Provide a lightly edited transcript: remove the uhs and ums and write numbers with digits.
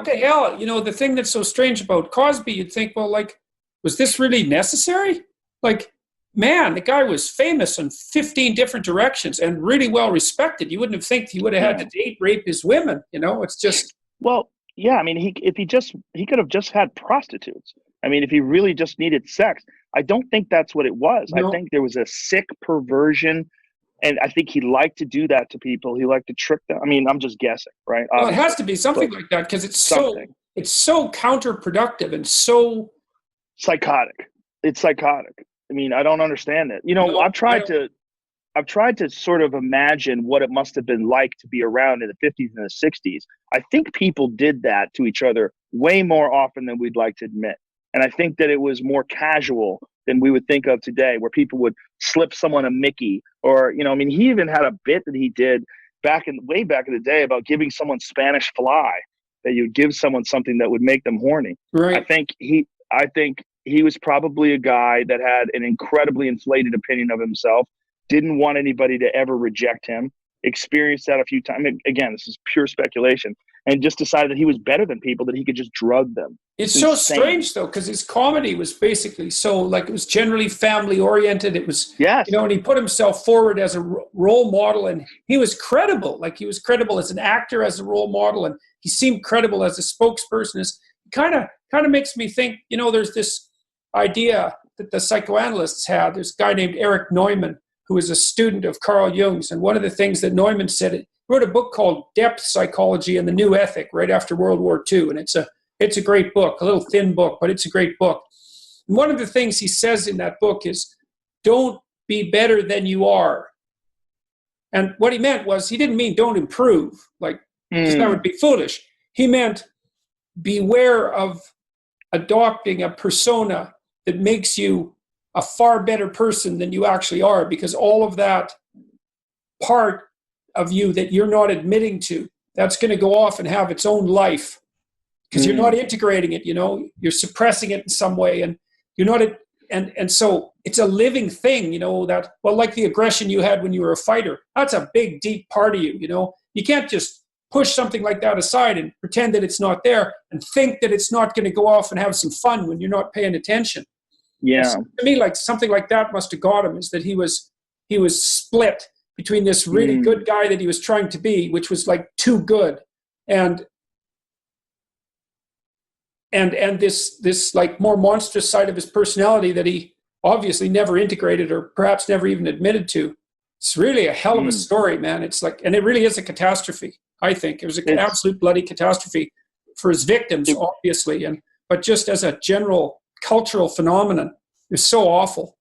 the hell? The thing that's so strange about Cosby, you'd think, well, like, was this really necessary? Like, man, the guy was famous in 15 different directions and really well respected. You wouldn't have think he would have had to date rape his women. It's just. Well, yeah. I mean, he could have just had prostitutes. I mean, if he really just needed sex, I don't think that's what it was. No. I think there was a sick perversion. And I think he liked to do that to people. He liked to trick them. I mean, I'm just guessing, right? Well, it has to be something like that because it's so counterproductive and so psychotic. It's psychotic. I mean, I don't understand it. I've tried to sort of imagine what it must have been like to be around in the 50s and the 60s. I think people did that to each other way more often than we'd like to admit. And I think that it was more casual than we would think of today, where people would slip someone a Mickey, or he even had a bit that he did way back in the day about giving someone Spanish fly, that you'd give someone something that would make them horny. Right. I think he was probably a guy that had an incredibly inflated opinion of himself, didn't want anybody to ever reject him, experienced that a few times. Again, this is pure speculation, and just decided that he was better than people, that he could just drug them. It's so strange, though, because his comedy was basically so, like, it was generally family-oriented. It was, and he put himself forward as a role model, and he was credible. Like, he was credible as an actor, as a role model, and he seemed credible as a spokesperson. It kind of makes me think, there's this idea that the psychoanalysts had. There's a guy named Erich Neumann, who was a student of Carl Jung's, and one of the things that Neumann said, he wrote a book called Depth Psychology and the New Ethic right after World War II, and it's a great book, a little thin book, but it's a great book. And one of the things he says in that book is, don't be better than you are. And what he meant was, he didn't mean don't improve, like, because that would be foolish. He meant beware of adopting a persona that makes you a far better person than you actually are, because all of that part of you that you're not admitting to, that's going to go off and have its own life, because you're not integrating it, you're suppressing it in some way, and you're not, and so it's a living thing, that, well, like the aggression you had when you were a fighter, that's a big, deep part of you, you can't just push something like that aside and pretend that it's not there and think that it's not going to go off and have some fun when you're not paying attention. Yeah. So to me, like, something like that must have got him, is that he was split between this really good guy that he was trying to be, which was like too good, and this like more monstrous side of his personality that he obviously never integrated, or perhaps never even admitted to. It's really a hell of a story, man. It's like, and it really is a catastrophe. I think it was an absolute bloody catastrophe for his victims, obviously, but just as a general cultural phenomenon, it's so awful.